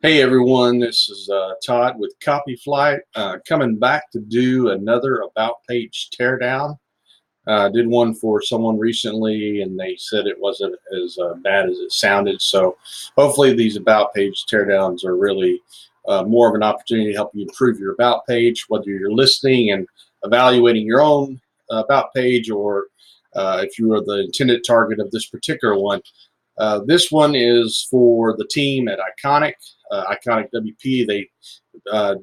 Hey everyone, this is Todd with Copyflight, coming back to do another About Page teardown. Did one for someone recently and they said it wasn't as bad as it sounded, so hopefully these About Page teardowns are really more of an opportunity to help you improve your About Page, whether you're listening and evaluating your own About Page or if you are the intended target of this particular one. This one is for the team at Iconic WP. They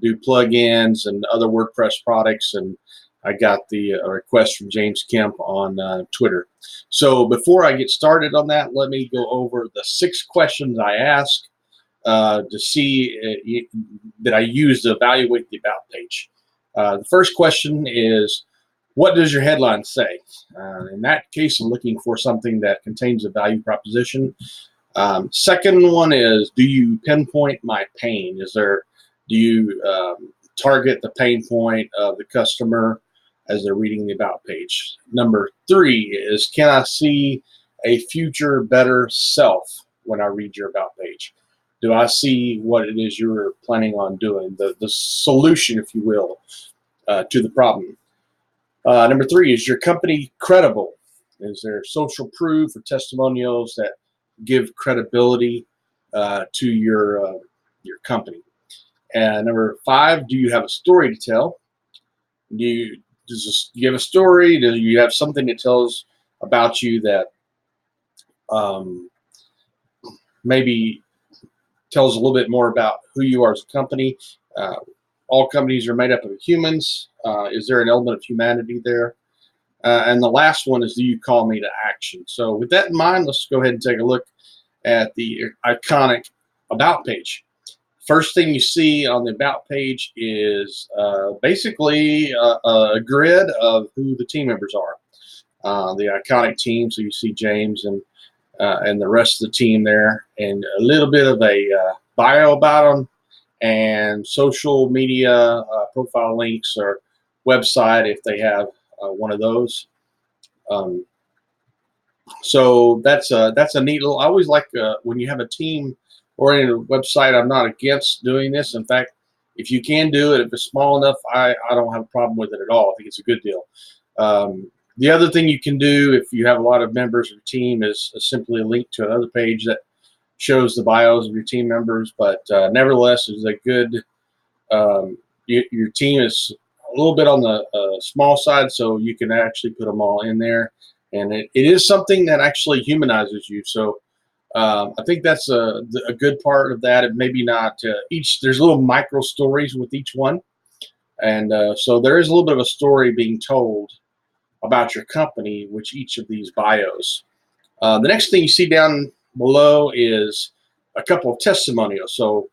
do plugins and other WordPress products, and I got the request from James Kemp on Twitter. So before I get started on that, let me go over the 6 questions I ask to see that I use to evaluate the About page. The first question is, what does your headline say? In that case, I'm looking for something that contains a value proposition. Second one is, do you pinpoint my pain? Do you target the pain point of the customer as they're reading the About page? Number 3 is, can I see a future better self when I read your About page? Do I see what it is you're planning on doing, the solution, if you will, to the problem? Number 3, is your company credible? Is there social proof or testimonials that give credibility to your company? And number 5, do you have a story to tell? Do you have a story? Do you have something that tells about you that maybe tells a little bit more about who you are as a company? All companies are made up of humans. Is there an element of humanity there? And the last one is, do you call me to action? So with that in mind, let's go ahead and take a look at the Iconic About page. First thing you see on the About page is basically a grid of who the team members are. The Iconic team, so you see James and the rest of the team there, and a little bit of a bio about them, and social media profile links or website if they have one of those. So that's a neat little. I always like when you have a team-oriented website. I'm not against doing this. In fact, if you can do it, if it's small enough, I don't have a problem with it at all. I think it's a good deal. The other thing you can do if you have a lot of members of your team is simply link to another page that shows the bios of your team members. But nevertheless, it's a good. Your team is a little bit on the small side, so you can actually put them all in there, and it is something that actually humanizes you. So I think that's a good part of that. And maybe not there's little micro stories with each one, and so there is a little bit of a story being told about your company with each of these bios. The next thing you see down below is a couple of testimonials. So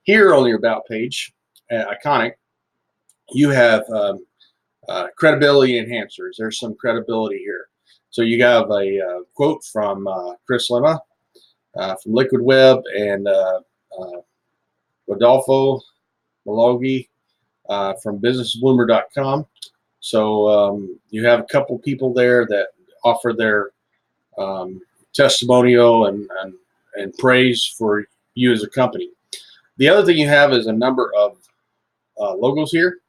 here on your About page at Iconic, you have credibility enhancers. There's some credibility here. So you have a quote from Chris Lema from Liquid Web, and Rodolfo Malogi from businessbloomer.com. So you have a couple people there that offer their testimonial and praise for you as a company. The other thing you have is a number of logos here.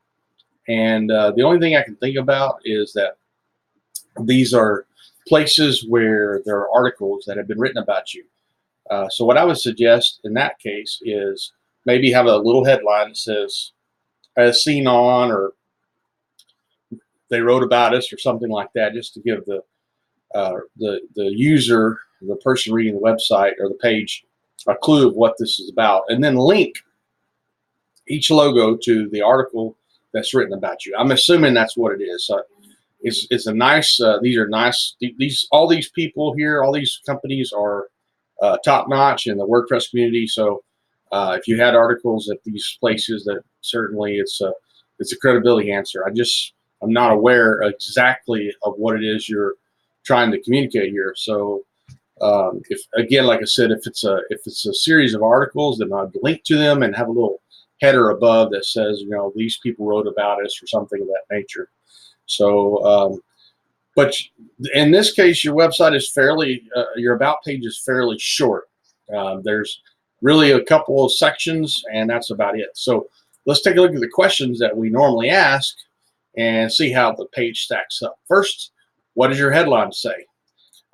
And the only thing I can think about is that these are places where there are articles that have been written about you. So what I would suggest in that case is maybe have a little headline that says, as seen on, or they wrote about us, or something like that, just to give the user, the person reading the website or the page, a clue of what this is about, and then link each logo to the article that's written about you. I'm assuming that's what it is. So it's a nice. These are nice. All these people here, all these companies are top notch in the WordPress community. So if you had articles at these places, that certainly it's a credibility answer. I'm not aware exactly of what it is you're trying to communicate here. So if, again, like I said, if it's a series of articles, then I'd link to them and have a little header above that says, these people wrote about us or something of that nature. So, but in this case, your website is fairly, your About page is fairly short. There's really a couple of sections, and that's about it. So let's take a look at the questions that we normally ask and see how the page stacks up. First, what does your headline say?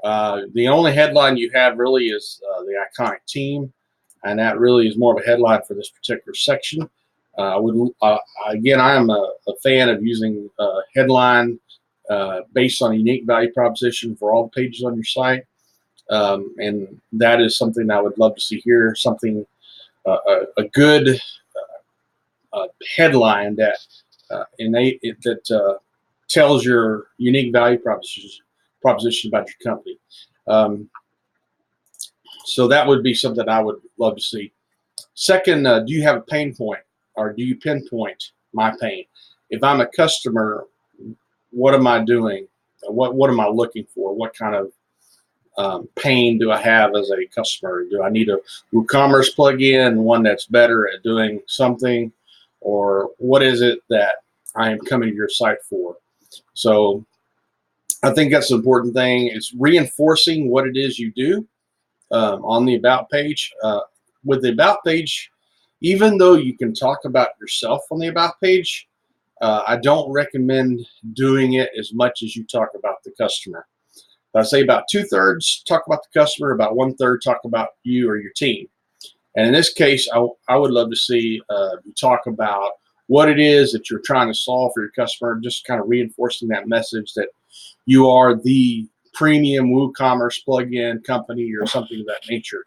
The only headline you have really is the iconic team, and that really is more of a headline for this particular section. Again, I am a fan of using headline based on a unique value proposition for all the pages on your site, and that is something I would love to see here. Something a good headline that tells your unique value proposition about your company. So that would be something I would love to see. Second, do you have a pain point, or do you pinpoint my pain? If I'm a customer, what am I doing? What am I looking for? What kind of pain do I have as a customer? Do I need a WooCommerce plugin, one that's better at doing something, or what is it that I am coming to your site for? So I think that's the important thing. It's reinforcing what it is you do on the About page. With the About page, even though you can talk about yourself on the About page, I don't recommend doing it as much as you talk about the customer. I say about 2/3 talk about the customer, about 1/3 talk about you or your team. And in this case, I would love to see you talk about what it is that you're trying to solve for your customer, just kind of reinforcing that message that you are the premium WooCommerce plugin company or something of that nature.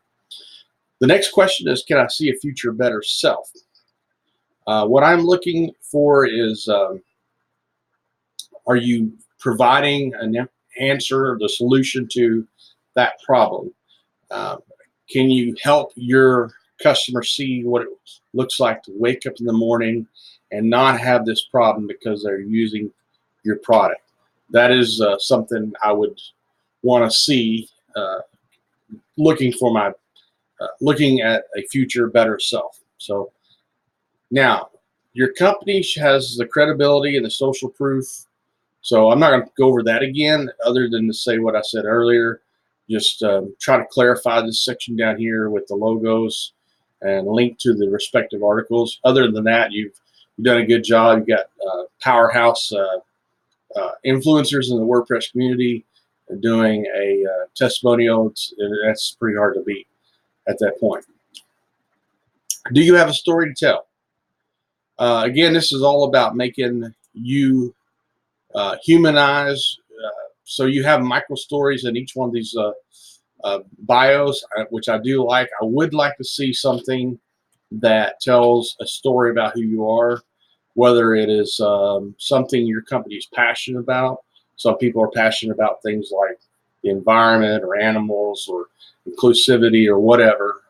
The next question is, can I see a future better self? What I'm looking for is, are you providing an answer, the solution to that problem? Can you help your customer see what it looks like to wake up in the morning and not have this problem because they're using your product? That is something I would want to see, looking at a future better self. So now your company has the credibility and the social proof. So I'm not going to go over that again, other than to say what I said earlier. Just try to clarify this section down here with the logos and link to the respective articles. Other than that, you've done a good job. You've got powerhouse influencers in the WordPress community doing a testimonial. That's pretty hard to beat at that point. Do you have a story to tell? Again, this is all about making you humanize. So you have micro stories in each one of these bios, which I do like. I would like to see something that tells a story about who you are, whether it is something your company is passionate about. Some people are passionate about things like the environment or animals or inclusivity or whatever.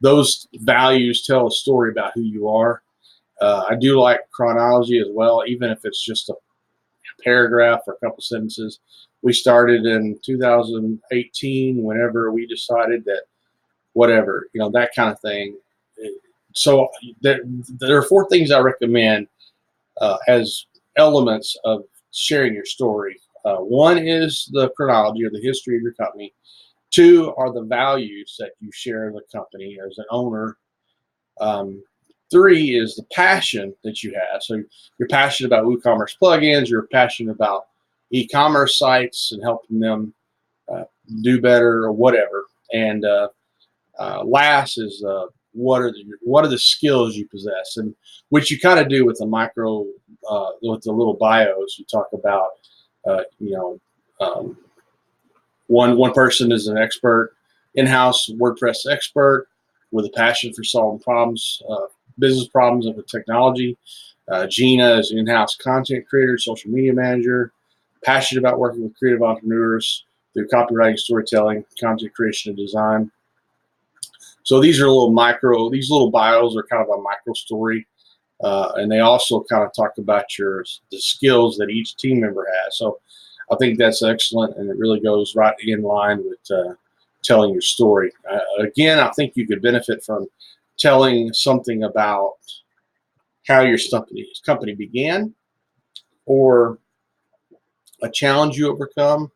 Those values tell a story about who you are. I do like chronology as well, even if it's just a paragraph or a couple sentences. We started in 2018 whenever we decided that whatever, that kind of thing. So there are 4 things I recommend as elements of sharing your story. 1 is the chronology or the history of your company. 2 are the values that you share in the company as an owner. 3 is the passion that you have. So you're passionate about WooCommerce plugins. You're passionate about e-commerce sites and helping them do better or whatever. And last is what are the skills you possess, and which you kind of do with the micro, with the little bios. You talk about, one person is an expert, in-house WordPress expert with a passion for solving problems, business problems with technology. Gina is an in-house content creator, social media manager, passionate about working with creative entrepreneurs through copywriting, storytelling, content creation, and design. So these little bios are kind of a micro story, and they also kind of talk about the skills that each team member has. So I think that's excellent, and it really goes right in line with telling your story. Again, I think you could benefit from telling something about how your company began, or a challenge you overcome,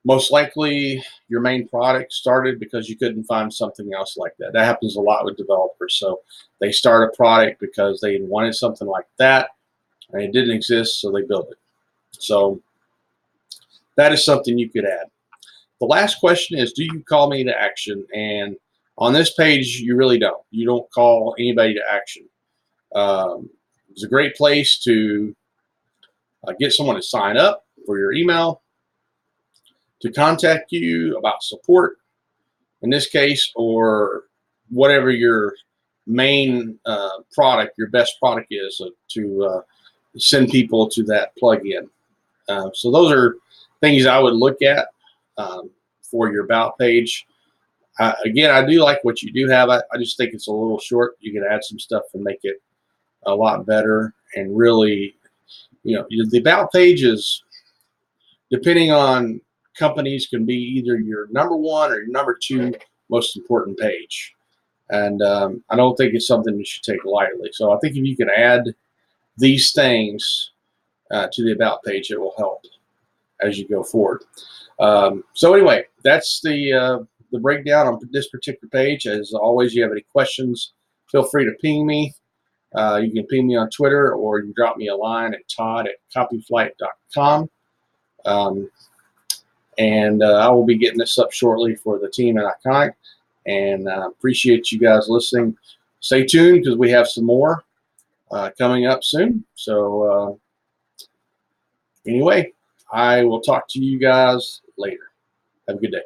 Most likely your main product started because you couldn't find something else like that. That happens a lot with developers. So they start a product because they wanted something like that and it didn't exist, so they built it. So that is something you could add. The last question is, do you call me to action? And on this page, you really don't. You don't call anybody to action. It's a great place to get someone to sign up for your email, to contact you about support, in this case, or whatever your main product, your best product is, to send people to that plugin. So those are things I would look at for your about page. Again, I do like what you do have. I just think it's a little short. You can add some stuff and make it a lot better. And really, the about page is, depending on companies, can be either your number one or your number two most important page. And I don't think it's something you should take lightly. So I think if you can add these things to the about page, it will help as you go forward. So anyway, that's the breakdown on this particular page. As always, you have any questions, feel free to ping me. You can ping me on Twitter, or you can drop me a line at todd@copyflight.com. And I will be getting this up shortly for the team at Iconic. And appreciate you guys listening. Stay tuned because we have some more coming up soon. So anyway, I will talk to you guys later. Have a good day.